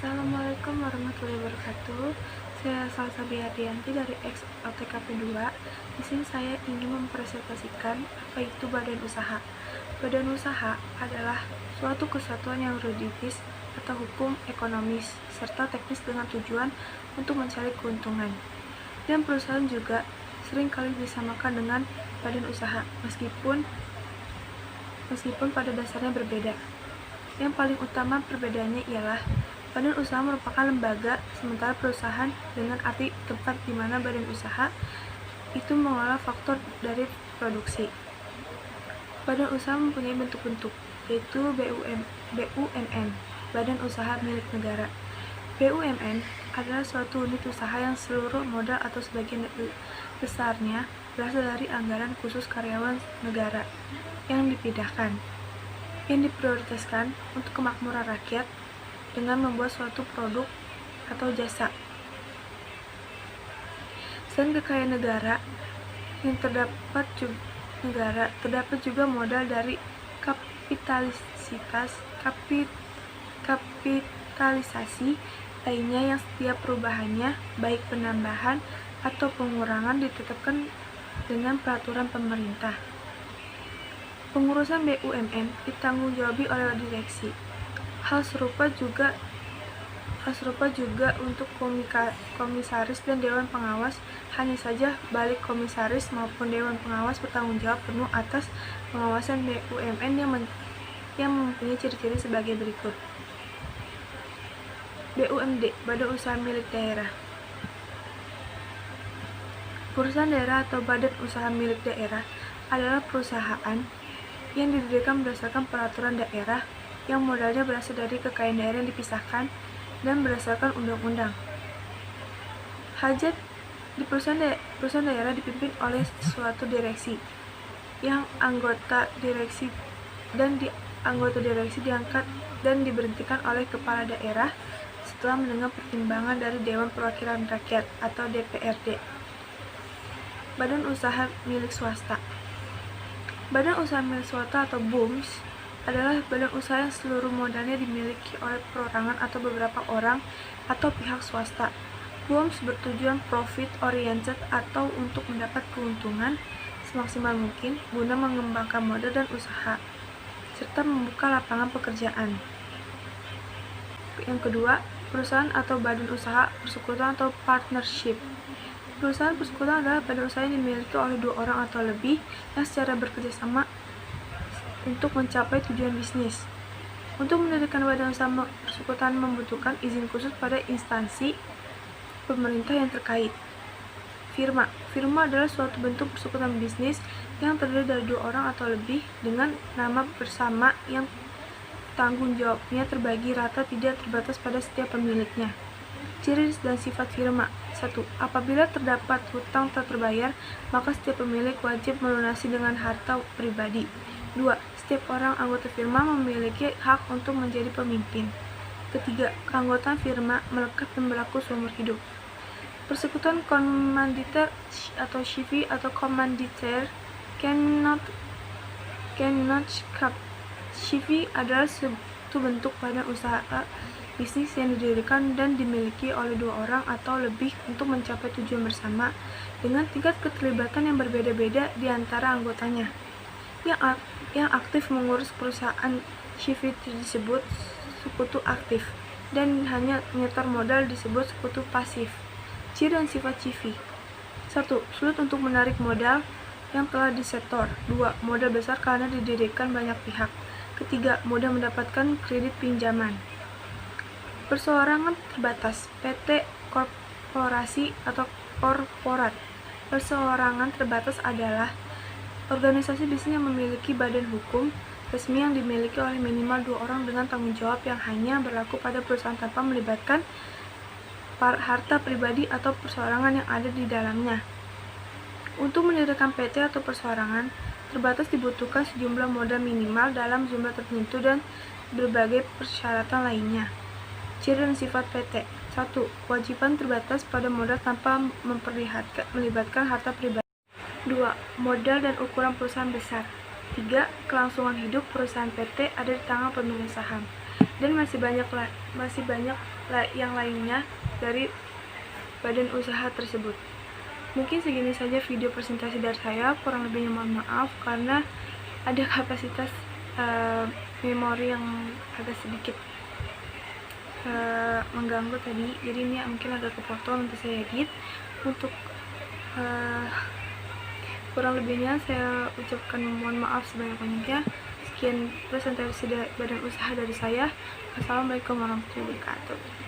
Assalamualaikum warahmatullahi wabarakatuh. Saya Salsa Biardianti dari XLTKP 2. Di sini saya ingin mempresentasikan apa itu badan usaha. Badan usaha adalah suatu kesatuan yang yuridis atau hukum, ekonomis, serta teknis dengan tujuan untuk mencari keuntungan. Dan perusahaan juga seringkali disamakan dengan badan usaha, meskipun pada dasarnya berbeda. Yang paling utama perbedaannya ialah badan usaha merupakan lembaga, sementara perusahaan dengan arti tempat di mana badan usaha itu mengolah faktor dari produksi. Badan usaha mempunyai bentuk-bentuk, yaitu BUMN, Badan Usaha Milik Negara. BUMN adalah suatu unit usaha yang seluruh modal atau sebagian besarnya berasal dari anggaran khusus karyawan negara yang dipindahkan, yang diprioritaskan untuk kemakmuran rakyat dengan membuat suatu produk atau jasa. Selain kekayaan negara yang terdapat juga modal dari kapitalisasi lainnya yang setiap perubahannya, baik penambahan atau pengurangan, ditetapkan dengan peraturan pemerintah. Pengurusan BUMN ditanggung-jawabi oleh direksi. Hal serupa juga untuk komisaris dan dewan pengawas, hanya saja balik komisaris maupun dewan pengawas bertanggung jawab penuh atas pengawasan BUMN yang mempunyai ciri-ciri sebagai berikut. BUMD, Badan Usaha Milik Daerah. Perusahaan daerah atau badan usaha milik daerah adalah perusahaan yang didirikan berdasarkan peraturan daerah yang modalnya berasal dari kekayaan daerah yang dipisahkan dan berdasarkan undang-undang. Hajat di perusahaan daerah dipimpin oleh suatu direksi, yang anggota direksi diangkat dan diberhentikan oleh kepala daerah setelah mendengar pertimbangan dari Dewan Perwakilan Rakyat atau DPRD. Badan usaha milik swasta. Badan usaha milik swasta atau BUMS adalah badan usaha yang seluruh modalnya dimiliki oleh perorangan atau beberapa orang atau pihak swasta. BUMS bertujuan profit oriented atau untuk mendapat keuntungan semaksimal mungkin guna mengembangkan modal dan usaha serta membuka lapangan pekerjaan. Yang kedua, perusahaan atau badan usaha persekutuan atau partnership. Perusahaan persekutuan adalah badan usaha yang dimiliki oleh 2 orang atau lebih yang secara bekerjasama untuk mencapai tujuan bisnis. Untuk mendirikan badan usaha persekutuan membutuhkan izin khusus pada instansi pemerintah yang terkait. Firma adalah suatu bentuk persekutuan bisnis yang terdiri dari 2 orang atau lebih dengan nama bersama yang tanggung jawabnya terbagi rata, tidak terbatas pada setiap pemiliknya. Ciri dan sifat firma. 1. Apabila terdapat hutang tak terbayar, maka setiap pemilik wajib melunasi dengan harta pribadi. 2. Setiap orang anggota firma memiliki hak untuk menjadi pemimpin. Ketiga, keanggotaan firma melekat dan berlaku seumur hidup. Persekutuan komanditer atau CV atau komanditer cannot CV adalah suatu bentuk badan usaha bisnis yang didirikan dan dimiliki oleh 2 orang atau lebih untuk mencapai tujuan bersama dengan tingkat keterlibatan yang berbeda-beda di antara anggotanya. Yang aktif mengurus perusahaan CV disebut sekutu aktif, dan hanya nyetor modal disebut sekutu pasif. Ciri dan sifat CV. 1. Sulit untuk menarik modal yang telah disetor. 2. Modal besar karena didirikan banyak pihak. Ketiga, mudah mendapatkan kredit pinjaman. Perseorangan terbatas. PT, korporasi, atau korporat. Perseorangan terbatas adalah organisasi bisnis yang memiliki badan hukum resmi yang dimiliki oleh minimal 2 orang dengan tanggung jawab yang hanya berlaku pada perusahaan tanpa melibatkan harta pribadi atau perseorangan yang ada di dalamnya. Untuk mendirikan PT atau perseorangan terbatas dibutuhkan sejumlah modal minimal dalam jumlah tertentu dan berbagai persyaratan lainnya. Ciri dan sifat PT. 1. Kewajiban terbatas pada modal tanpa melibatkan harta pribadi. 2. Modal dan ukuran perusahaan besar. 3. Kelangsungan hidup perusahaan PT ada di tangan pemilik saham. dan masih banyak yang lainnya dari badan usaha tersebut. Mungkin segini saja video presentasi dari saya, kurang lebihnya mohon maaf karena ada kapasitas memori yang agak sedikit mengganggu tadi, jadi ini mungkin agak kepotong nanti saya edit. Untuk kurang lebihnya saya ucapkan mohon maaf sebanyak-banyaknya. Sekian presentasi badan usaha dari saya. Assalamualaikum warahmatullahi wabarakatuh.